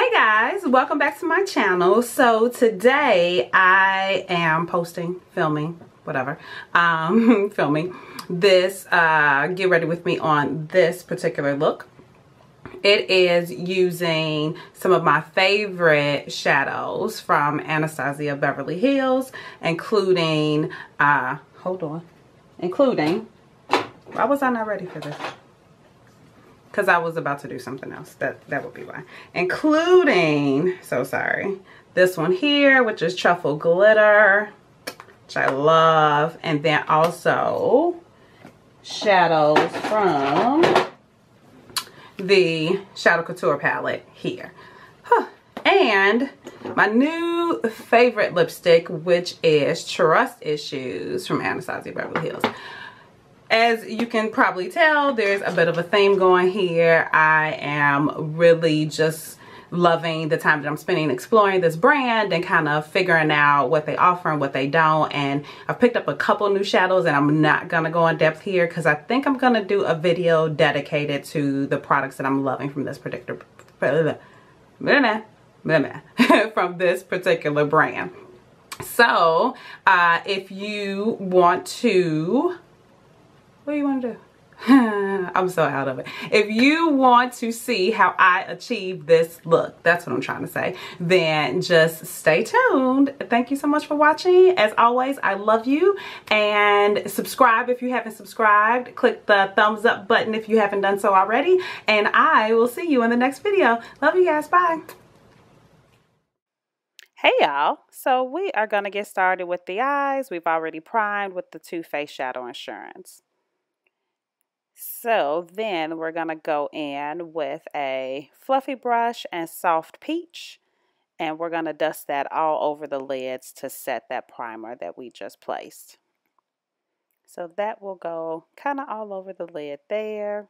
Hey guys, welcome back to my channel. So today I am filming this get ready with me on this particular look. It is using some of my favorite shadows from Anastasia Beverly Hills, including why was I not ready for this? Because I was about to do something else. That would be why. Including, so sorry, this one here, which is Truffle Glitter, which I love. And then also shadows from the Shadow Couture palette here. And my new favorite lipstick, which is Trust Issues from Anastasia Beverly Hills. As you can probably tell, there's a bit of a theme going here. I am really just loving the time that I'm spending exploring this brand and kind of figuring out what they offer and what they don't. And I've picked up a couple new shadows, and I'm not going to go in depth here because I think I'm going to do a video dedicated to the products that I'm loving from this particular from this particular brand. So if you want to, what do you want to do? I'm so out of it. If you want to see how I achieve this look, that's what I'm trying to say, then just stay tuned. Thank you so much for watching. As always, I love you. And subscribe if you haven't subscribed. Click the thumbs up button if you haven't done so already. And I will see you in the next video. Love you guys. Bye. Hey y'all, so we are going to get started with the eyes. We've already primed with the Too Faced Shadow Insurance. So then we're going to go in with a fluffy brush and soft peach, and we're going to dust that all over the lids to set that primer that we just placed. So that will go kind of all over the lid there,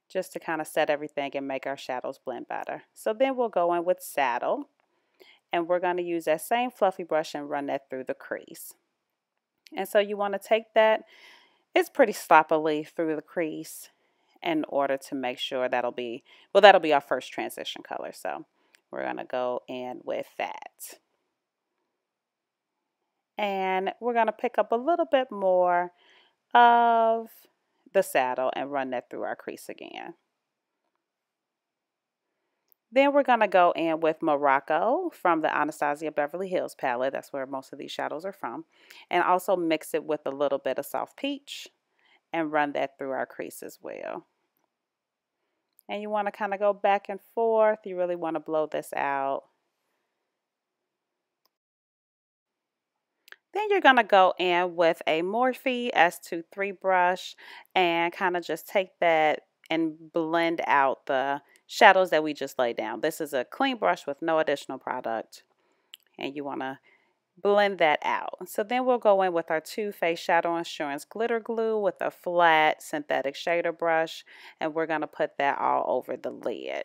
just to kind of set everything and make our shadows blend better. So then we'll go in with Saddle, and we're going to use that same fluffy brush and run that through the crease. And so you want to take that, it's pretty sloppily through the crease in order to make sure that'll be our first transition color. So we're going to go in with that. And we're going to pick up a little bit more of the Saddle and run that through our crease again. Then we're going to go in with Morocco from the Anastasia Beverly Hills palette. That's where most of these shadows are from. And also mix it with a little bit of soft peach and run that through our crease as well. And you want to kind of go back and forth. You really want to blow this out. Then you're going to go in with a Morphe S23 brush and kind of just take that and blend out the shadows that we just laid down. This is a clean brush with no additional product, and you want to blend that out. So then we'll go in with our Too Faced Shadow Insurance glitter glue with a flat synthetic shader brush, and we're going to put that all over the lid.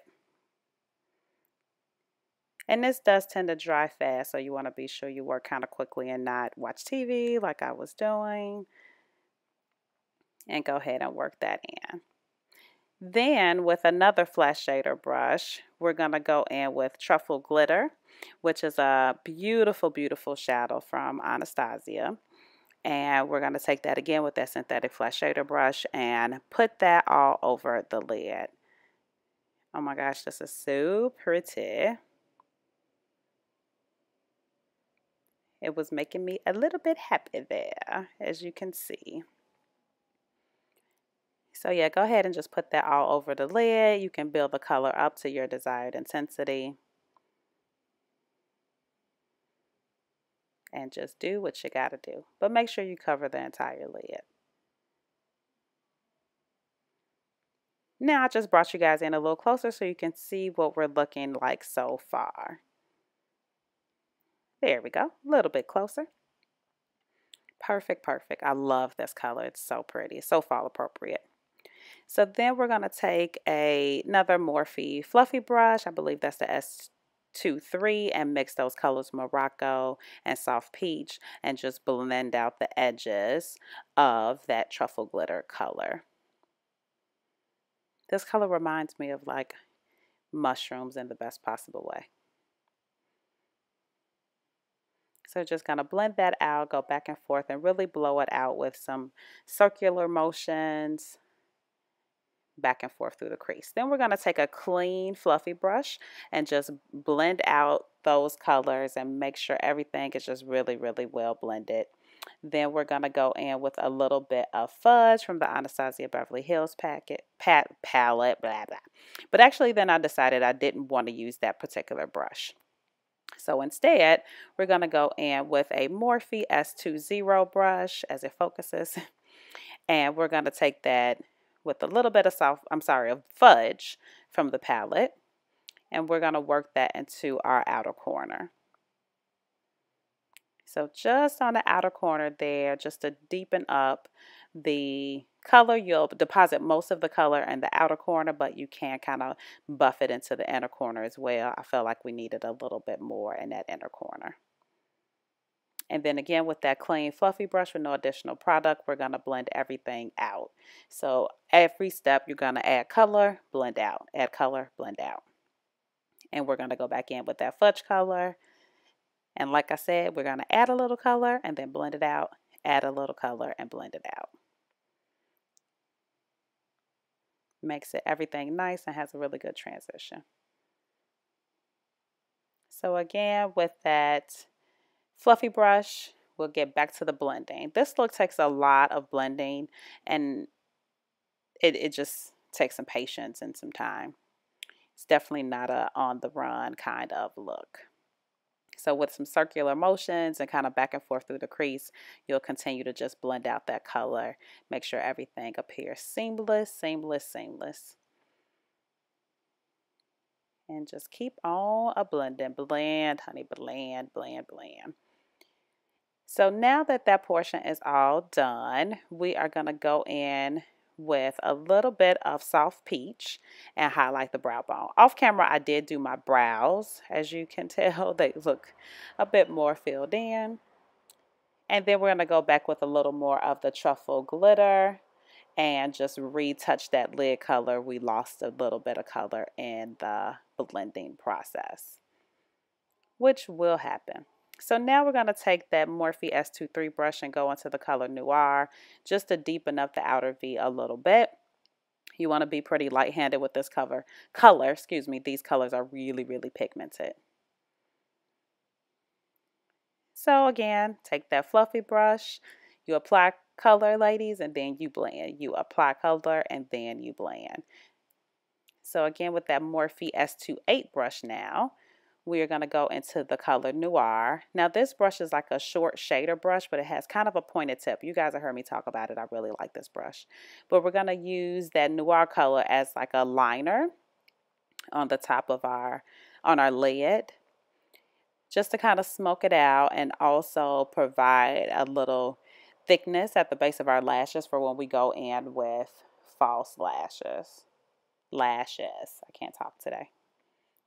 And this does tend to dry fast, so you want to be sure you work kind of quickly and not watch TV like I was doing, and go ahead and work that in. Then with another flat shader brush, we're going to go in with Truffle Glitter, which is a beautiful, beautiful shadow from Anastasia. And we're going to take that again with that synthetic flat shader brush and put that all over the lid. Oh my gosh, this is so pretty. It was making me a little bit happy there, as you can see. So yeah, go ahead and just put that all over the lid. You can build the color up to your desired intensity. And just do what you gotta do. But make sure you cover the entire lid. Now I just brought you guys in a little closer so you can see what we're looking like so far. There we go, a little bit closer. Perfect, perfect. I love this color. It's so pretty. It's so fall appropriate. So then we're going to take another Morphe fluffy brush. I believe that's the S23, and mix those colors Morocco and soft peach and just blend out the edges of that truffle glitter color. This color reminds me of like mushrooms in the best possible way. So just gonna blend that out, go back and forth, and really blow it out with some circular motions back and forth through the crease. Then we're going to take a clean fluffy brush and just blend out those colors and make sure everything is just really well blended. Then we're going to go in with a little bit of fudge from the Anastasia Beverly Hills palette, blah, blah. But actually then I decided I didn't want to use that particular brush. So instead, we're going to go in with a Morphe S20 brush as it focuses. And we're going to take that with a little bit of of fudge from the palette. And we're going to work that into our outer corner. So just on the outer corner there, just to deepen up the color, you'll deposit most of the color in the outer corner, but you can kind of buff it into the inner corner as well. I felt like we needed a little bit more in that inner corner. And then again, with that clean fluffy brush with no additional product, we're going to blend everything out. So every step you're going to add color, blend out, add color, blend out. And we're going to go back in with that fudge color. And like I said, we're going to add a little color and then blend it out, add a little color and blend it out. Makes it everything nice and has a really good transition. So again, with that fluffy brush, we'll get back to the blending. This look takes a lot of blending, and it just takes some patience and some time. It's definitely not a on the run kind of look. So with some circular motions and kind of back and forth through the crease, you'll continue to just blend out that color. Make sure everything appears seamless, seamless, seamless. And just keep on a blending. Blend, honey, blend, blend, blend. So now that that portion is all done, we are going to go in with a little bit of soft peach and highlight the brow bone. Off camera, I did do my brows. As you can tell, they look a bit more filled in. And then we're going to go back with a little more of the Truffle glitter and just retouch that lid color. We lost a little bit of color in the blending process, which will happen. So now we're going to take that Morphe S23 brush and go into the color Noir just to deepen up the outer V a little bit. You want to be pretty light-handed with this color. These colors are really pigmented. So again, take that fluffy brush, you apply color, ladies, and then you blend. You apply color and then you blend. So again, with that Morphe S28 brush now, we are going to go into the color Noir. Now this brush is like a short shader brush, but it has kind of a pointed tip. You guys have heard me talk about it. I really like this brush. But we're going to use that Noir color as like a liner on the top of our lid, just to kind of smoke it out and also provide a little thickness at the base of our lashes for when we go in with false lashes. I can't talk today.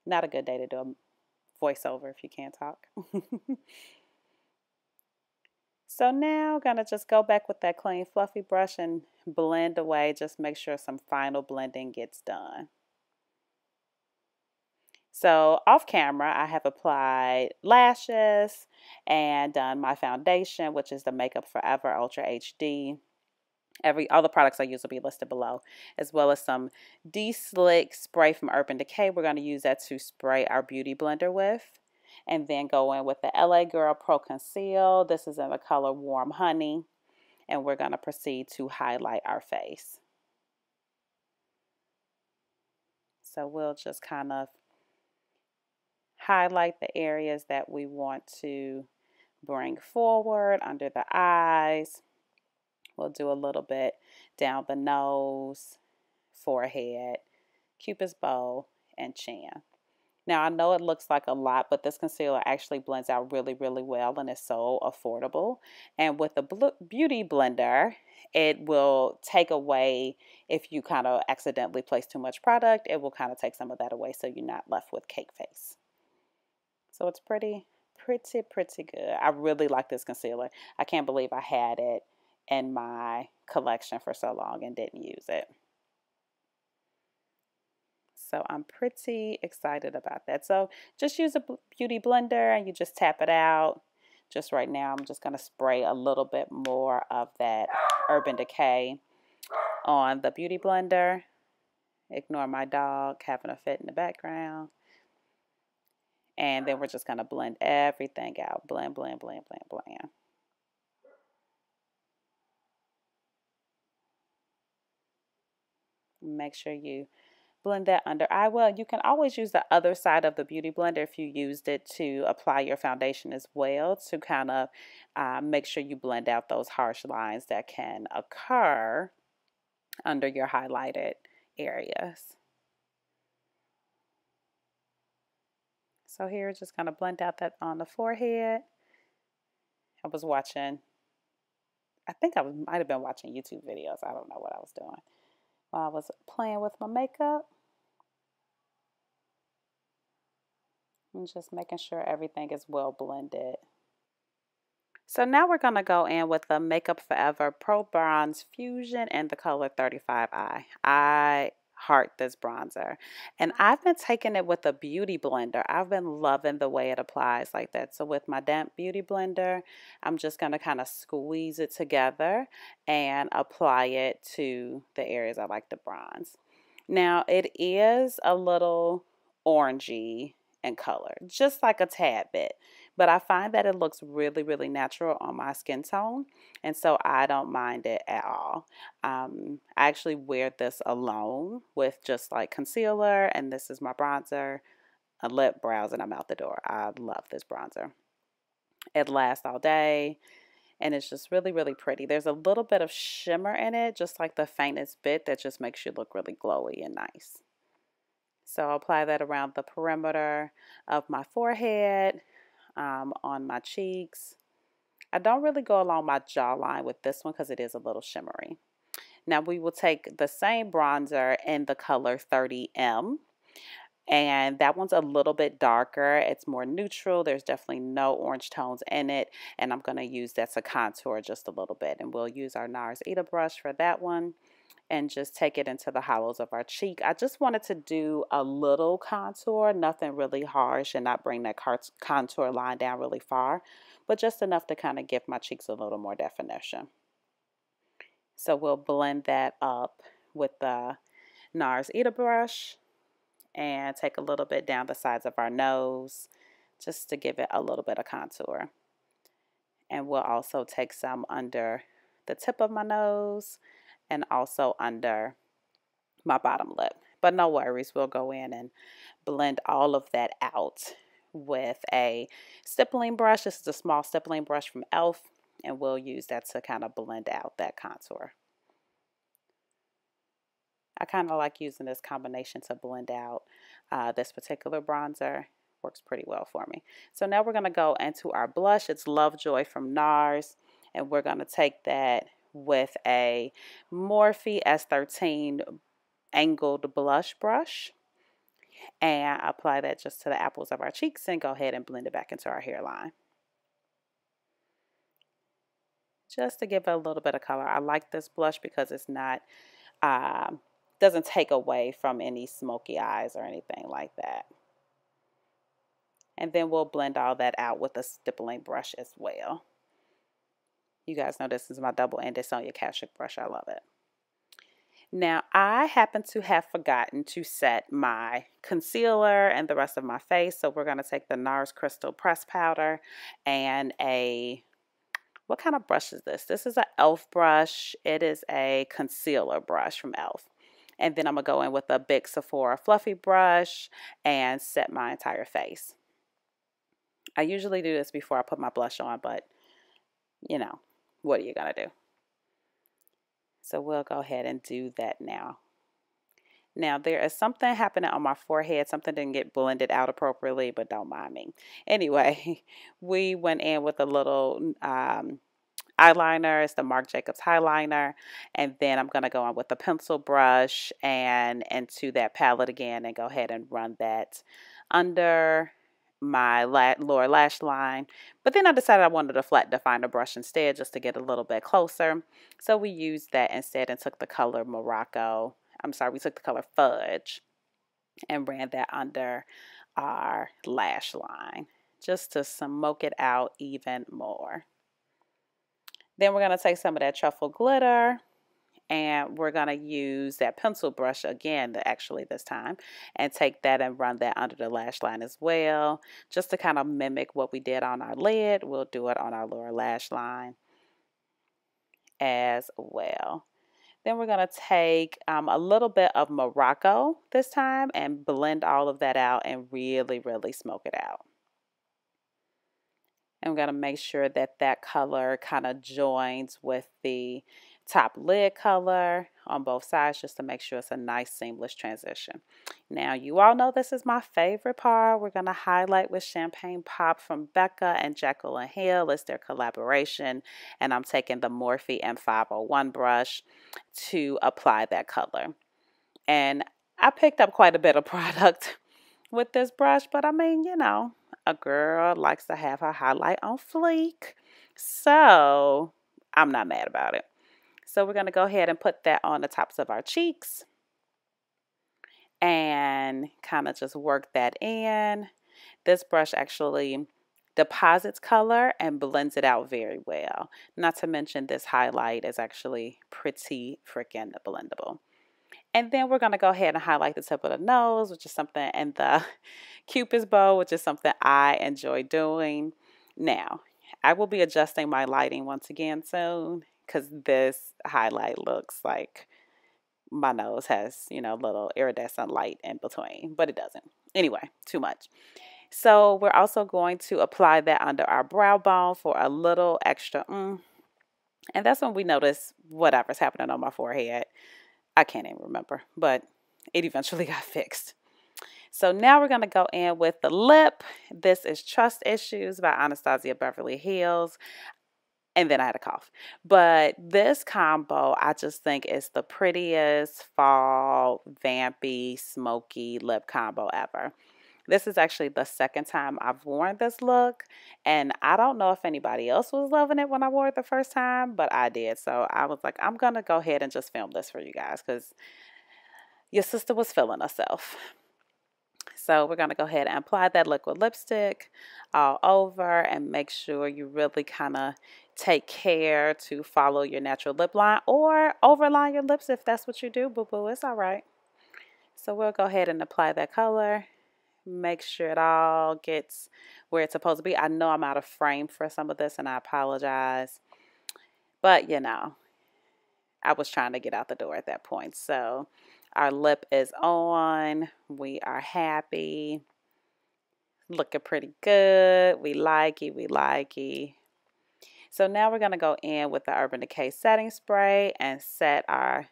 Not a good day to do a voiceover if you can't talk. So now I'm going to just go back with that clean fluffy brush and blend away. Just make sure some final blending gets done. So off camera, I have applied lashes and done my foundation, which is the Makeup Forever Ultra HD. All the products I use will be listed below, as well as some Deslick spray from Urban Decay. We're going to use that to spray our beauty blender with. And then go in with the LA Girl Pro Conceal. This is in the color Warm Honey. And we're going to proceed to highlight our face. So we'll just kind of highlight the areas that we want to bring forward under the eyes. We'll do a little bit down the nose, forehead, Cupid's bow, and chin. Now, I know it looks like a lot, but this concealer actually blends out really well and is so affordable. And with the Beauty Blender, it will take away, if you kind of accidentally place too much product, it will kind of take some of that away so you're not left with cake face. So it's pretty good. I really like this concealer. I can't believe I had it in my collection for so long and didn't use it. So I'm pretty excited about that. So just use a beauty blender and you just tap it out. Just right now, I'm just going to spray a little bit more of that Urban Decay on the beauty blender. Ignore my dog having a fit in the background. And then we're just going to blend everything out. Blend, blend, blend, blend, blend. Make sure you blend that under eye well. You can always use the other side of the beauty blender if you used it to apply your foundation as well, to kind of make sure you blend out those harsh lines that can occur under your highlighted areas. So here, just kind of blend out that on the forehead. I was watching, I think might have been watching YouTube videos. I don't know what I was doing while I was playing with my makeup. And just making sure everything is well blended. So now we're going to go in with the Makeup Forever Pro Bronze Fusion in the color 35i. I heart this bronzer. And I've been taking it with a beauty blender. I've been loving the way it applies like that. So with my damp beauty blender, I'm just going to kind of squeeze it together and apply it to the areas I like to bronze. Now it is a little orangey in color, just like a tad bit. But I find that it looks really, really natural on my skin tone. And so I don't mind it at all. I actually wear this alone with just like concealer. And this is my bronzer, a lip, brows, and I'm out the door. I love this bronzer. It lasts all day. And it's just really, really pretty. There's a little bit of shimmer in it, just like the faintest bit that just makes you look really glowy and nice. So I'll apply that around the perimeter of my forehead, on my cheeks. I don't really go along my jawline with this one because it is a little shimmery. Now we will take the same bronzer in the color 30M. And that one's a little bit darker. It's more neutral. There's definitely no orange tones in it. And I'm going to use that to contour just a little bit. And we'll use our Nars brush for that one. And just take it into the hollows of our cheek. I just wanted to do a little contour, nothing really harsh, and not bring that contour line down really far, but just enough to kind of give my cheeks a little more definition. So we'll blend that up with the Nars brush and take a little bit down the sides of our nose just to give it a little bit of contour. And we'll also take some under the tip of my nose and also under my bottom lip. But no worries, we'll go in and blend all of that out with a stippling brush. This is a small stippling brush from e.l.f. and we'll use that to kind of blend out that contour. I kind of like using this combination to blend out this particular bronzer. Works pretty well for me. So now we're going to go into our blush. It's Lovejoy from Nars, and we're going to take that with a Morphe S13 angled blush brush and apply that just to the apples of our cheeks and go ahead and blend it back into our hairline. Just to give it a little bit of color. I like this blush because it's not, doesn't take away from any smoky eyes or anything like that. And then we'll blend all that out with a stippling brush as well. You guys know this is my double-ended Sonia Kashuk brush. I love it. Now, I happen to have forgotten to set my concealer and the rest of my face. So we're going to take the Nars Crystal Press Powder and what kind of brush is this? This is an e.l.f. brush. It is a concealer brush from e.l.f. And then I'm going to go in with a big Sephora fluffy brush and set my entire face. I usually do this before I put my blush on, but you know, what are you going to do? So we'll go ahead and do that now. Now, there is something happening on my forehead. Something didn't get blended out appropriately, but don't mind me. Anyway, we went in with a little eyeliner. It's the Marc Jacobs Highliner. And then I'm going to go on with a pencil brush and into that palette again and go ahead and run that under my lower lash line. But then I decided I wanted a flat definer brush instead just to get a little bit closer. So we used that instead and took the color Morocco. I'm sorry, we took the color Fudge and ran that under our lash line just to smoke it out even more. Then we're going to take some of that Truffle glitter, and we're going to use that pencil brush again, actually this time, and take that and run that under the lash line as well, just to kind of mimic what we did on our lid. We'll do it on our lower lash line as well. Then we're going to take a little bit of Morocco this time and blend all of that out and really, really smoke it out. And we're going to make sure that that color kind of joins with the top lid color on both sides, just to make sure it's a nice seamless transition. Now, you all know this is my favorite part. We're going to highlight with Champagne Pop from Becca and Jaclyn Hill. It's their collaboration, and I'm taking the Morphe M501 brush to apply that color. And I picked up quite a bit of product with this brush, but I mean, you know, a girl likes to have her highlight on fleek, so I'm not mad about it. So we're going to go ahead and put that on the tops of our cheeks and kind of just work that in. This brush actually deposits color and blends it out very well. Not to mention this highlight is actually pretty freaking blendable. And then we're going to go ahead and highlight the tip of the nose, which is something, and the Cupid's bow, which is something I enjoy doing. Now, I will be adjusting my lighting once again soon, because this highlight looks like my nose has, you know, little iridescent light in between, but it doesn't. Anyway, too much. So we're also going to apply that under our brow bone for a little extra And that's when we notice whatever's happening on my forehead. I can't even remember, but it eventually got fixed. So now we're going to go in with the lip. This is Trust Issues by Anastasia Beverly Hills. And then I had a cough. But this combo, I just think is the prettiest fall, vampy, smoky lip combo ever. This is actually the second time I've worn this look. And I don't know if anybody else was loving it when I wore it the first time, but I did. So I was like, I'm going to go ahead and just film this for you guys because your sister was feeling herself. So we're going to go ahead and apply that liquid lipstick all over and make sure you really kind of take care to follow your natural lip line or overline your lips if that's what you do, boo-boo. It's all right. So we'll go ahead and apply that color. Make sure it all gets where it's supposed to be. I know I'm out of frame for some of this and I apologize. But, you know, I was trying to get out the door at that point. So our lip is on. We are happy. Looking pretty good. We like it. We like it. So now we're going to go in with the Urban Decay setting spray and set our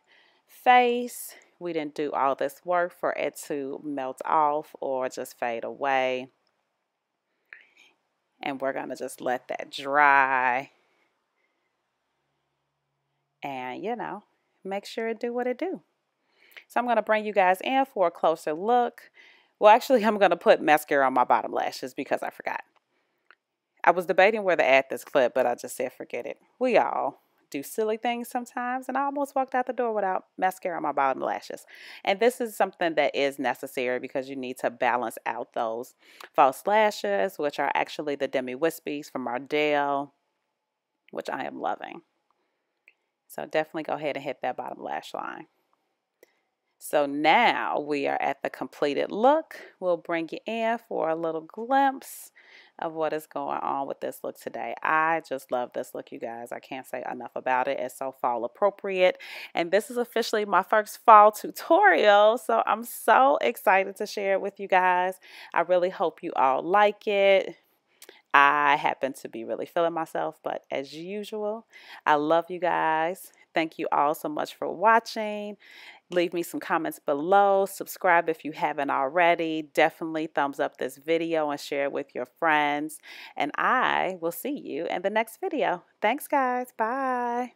face. We didn't do all this work for it to melt off or just fade away. And we're going to just let that dry. And, you know, make sure it do what it do. So I'm going to bring you guys in for a closer look. Well, actually, I'm going to put mascara on my bottom lashes because I forgot. I was debating where to add this clip, but I just said forget it. We all do silly things sometimes, and I almost walked out the door without mascara on my bottom lashes. And this is something that is necessary because you need to balance out those false lashes, which are actually the demi wispies from Ardell, which I am loving. So definitely go ahead and hit that bottom lash line. So now we are at the completed look. We'll bring you in for a little glimpse of what is going on with this look today. I just love this look, you guys. I can't say enough about it. It's so fall appropriate. And this is officially my first fall tutorial. So I'm so excited to share it with you guys. I really hope you all like it. I happen to be really feeling myself, but as usual, I love you guys. Thank you all so much for watching. Leave me some comments below. Subscribe if you haven't already. Definitely thumbs up this video and share it with your friends. And I will see you in the next video. Thanks, guys. Bye.